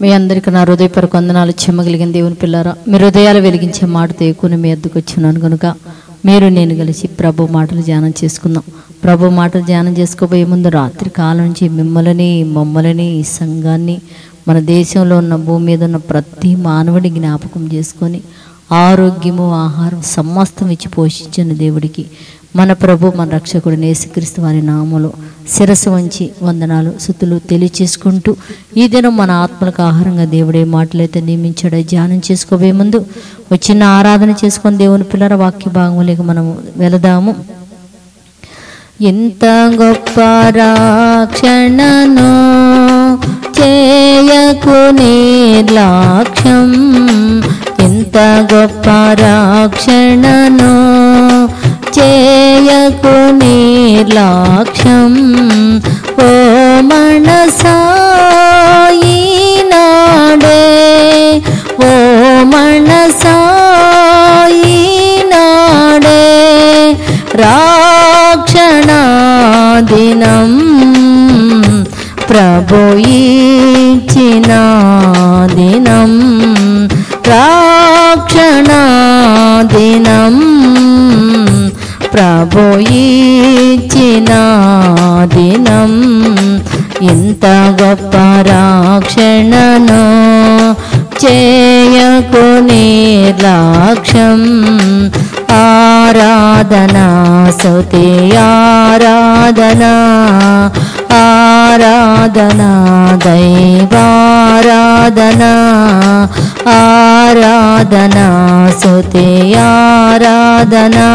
మీ అందరికీ నా హృదయపూర్వక వందనాలు. చెమ్మగలిగిన దేవుని పిల్లారా, మీ హృదయాలు వెలిగించే మాటతో ఎక్కువ మీ ఎద్దుకు వచ్చినాను కనుక మీరు నేను కలిసి ప్రభు మాటలు ధ్యానం చేసుకుందాం. ప్రభు మాటలు ధ్యానం చేసుకోబోయే ముందు రాత్రి కాలం నుంచి మమ్మల్ని ఈ సంఘాన్ని మన దేశంలో ఉన్న భూమి మీద ఉన్న ప్రతి మానవుడి జ్ఞాపకం చేసుకొని ఆరోగ్యము ఆహారం సమస్తం ఇచ్చి పోషించిన దేవుడికి మన ప్రభు మన రక్షకుడు యేసుక్రీస్తు వారి నామములో శిరస్సు వంచి వందనాలు స్తుతులు తెలియచేసుకుంటూ ఈ దినం మన ఆత్మలకు ఆహారంగా దేవుడే మాటలైతే నియమించాడో ధ్యానం చేసుకోబోయే ముందు వచ్చిన ఆరాధన చేసుకొని దేవుని పిల్లల వాక్య భాగంలోకి మనము వెళదాము. ఎంత గొప్ప రక్షణను చేయకు నిర్లక్ష్యం, ఎంత గొప్ప రక్షణను చేయకు నిర్లక్ష్యం. ఓ మనసా ఈనాడే, ఓ మనసా ఈనాడే రక్షణ దినం ప్రభు ఇచ్చిన దినం, రక్షణ దినం ప్రభు ఇచ్చిన దినం. ఎంత గొప్ప రక్షణను చేయకు నిర్లక్ష్యం. ఆరాధనా స్తుతి ఆరాధనా, ఆరాధనా దైవారాధనా, ఆరాధనా స్తుతి ఆరాధనా.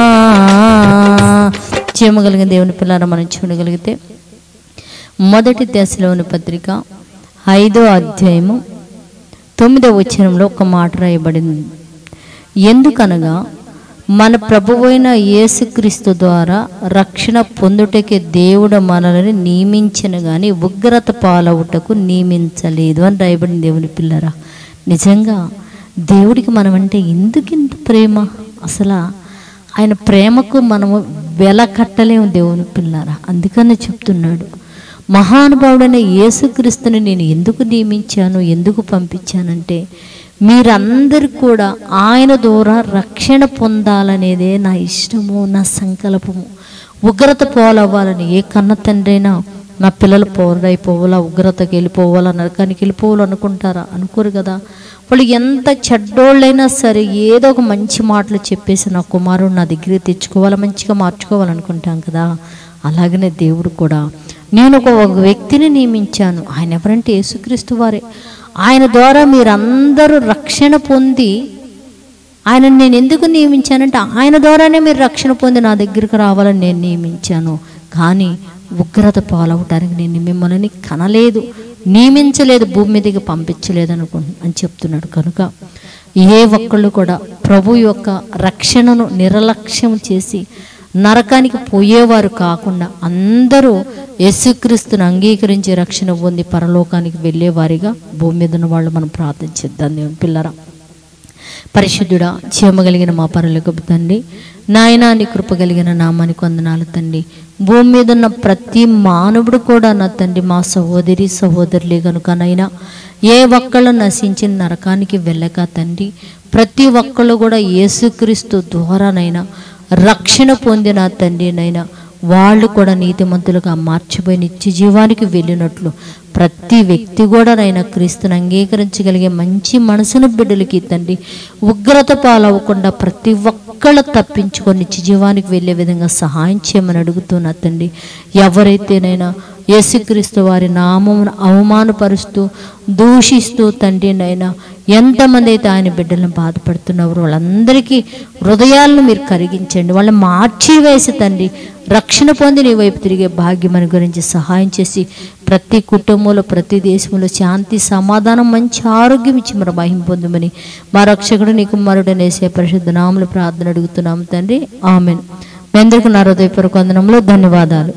చేయగలిగిన దేవుని పిల్లల మనం చూడగలిగితే మొదటి దశలోని పత్రిక 5వ అధ్యాయము 9వ వచనంలో ఒక మాట రాయబడింది. ఎందుకనగా మన ప్రభువైన యేసుక్రీస్తు ద్వారా రక్షణ పొందుటకే దేవుడు మనల్ని నియమించను కానీ ఉగ్రత పాలవుటకు నియమించలేదు అని రాయబడింది. దేవుని పిల్లరా, నిజంగా దేవుడికి మనం అంటే ఎందుకింత ప్రేమ? అసలు ఆయన ప్రేమకు మనము వెల కట్టలేము దేవుని పిల్లరా. అందుకనే చెప్తున్నాడు, మహానుభావుడైన యేసుక్రీస్తుని నేను ఎందుకు నియమించాను, ఎందుకు పంపించానంటే మీరందరూ కూడా ఆయన ద్వారా రక్షణ పొందాలనేదే నా ఇష్టము, నా సంకల్పము. ఉగ్రత పోలవ్వాలని ఏ కన్న తండ్రి అయినా నా పిల్లలు పోరాడైపోవాలా, ఉగ్రతకి వెళ్ళిపోవాలా, నరకానికి వెళ్ళిపోవాలనుకుంటారా? అనుకోరు కదా. వాళ్ళు ఎంత చెడ్డోళ్ళైనా సరే ఏదో ఒక మంచి మాటలు చెప్పేసి నా కుమారుడు నా దగ్గరికి తెచ్చుకోవాలి, మంచిగా మార్చుకోవాలనుకుంటాం కదా. అలాగనే దేవుడు కూడా నేను ఒక వ్యక్తిని నియమించాను. ఆయన ఎవరంటే యేసుక్రీస్తు వారే. ఆయన ద్వారా మీరందరూ రక్షణ పొంది, ఆయనను నేను ఎందుకు నియమించానంటే ఆయన ద్వారానే మీరు రక్షణ పొంది నా దగ్గరికి రావాలని నేను నియమించాను. కానీ ఉగ్రత పాలవటానికి నేను మిమ్మల్ని కనలేదు, నియమించలేదు, భూమి మీదకి పంపించలేదు అని చెప్తున్నాడు. కనుక ఏ ఒక్కళ్ళు కూడా ప్రభు యొక్క రక్షణను నిర్లక్ష్యం చేసి నరకానికి పోయేవారు కాకుండా అందరూ యేసుక్రీస్తుని అంగీకరించి రక్షణ పొంది పరలోకానికి వెళ్ళేవారిగా భూమి మీద ఉన్న వాళ్ళు మనం ప్రార్థించేద్దాం. దేవుని పిల్లరా, పరిశుద్ధుడా జీవమగలిగిన మా పరలోకపు తండ్రి, నాయనా నీ కృప కలిగిన నామానికి వందనాలు తండ్రి. భూమి మీద ఉన్న ప్రతి మానవుడు కూడా నా తండ్రి మా సహోదరి సహోదరులే కనుక నైనా ఏ ఒక్కళ్ళు నశించిన నరకానికి వెళ్ళక తండ్రి, ప్రతి ఒక్కళ్ళు కూడా యేసుక్రీస్తు ద్వారానైనా రక్షణ పొందిన తండ్రి నైనా వాళ్ళు కూడా నీతిమంతులుగా మార్చిపోయి నిత్య జీవానికి వెళ్ళినట్లు ప్రతి వ్యక్తి కూడా నైనా క్రీస్తుని అంగీకరించగలిగే మంచి మనసును బిడ్డలకి తండ్రి ఉగ్రత పాలవ్వకుండా ప్రతి ఒక్కళ్ళు తప్పించుకొని నిత్య జీవానికి వెళ్ళే విధంగా సహాయం చేయమని అడుగుతున్నా తండ్రి. ఎవరైతేనైనా యేసుక్రీస్తు వారి నామమును అవమానపరుస్తూ దూషిస్తూ తండ్రి నైనా ఎంతమంది అయితే ఆయన బిడ్డలను బాధపడుతున్నారు వాళ్ళందరికీ హృదయాలను మీరు కరిగించండి, వాళ్ళని మార్చివేసి తండ్రి రక్షణ పొంది నీ వైపు తిరిగే భాగ్యమని గురించి సహాయం చేసి ప్రతి కుటుంబంలో ప్రతి దేశంలో శాంతి సమాధానం మంచి ఆరోగ్యం ఇచ్చి మరి మహిమ పొందమని మా రక్షకుడు నీ కుమారుడైన యేసయ్య పరిశుద్ధ నామములో ప్రార్థన అడుగుతున్నాము తండ్రి. ఆమేన్. మీ అందరికీ నా హృదయపూర్వక వందనములు, ధన్యవాదాలు.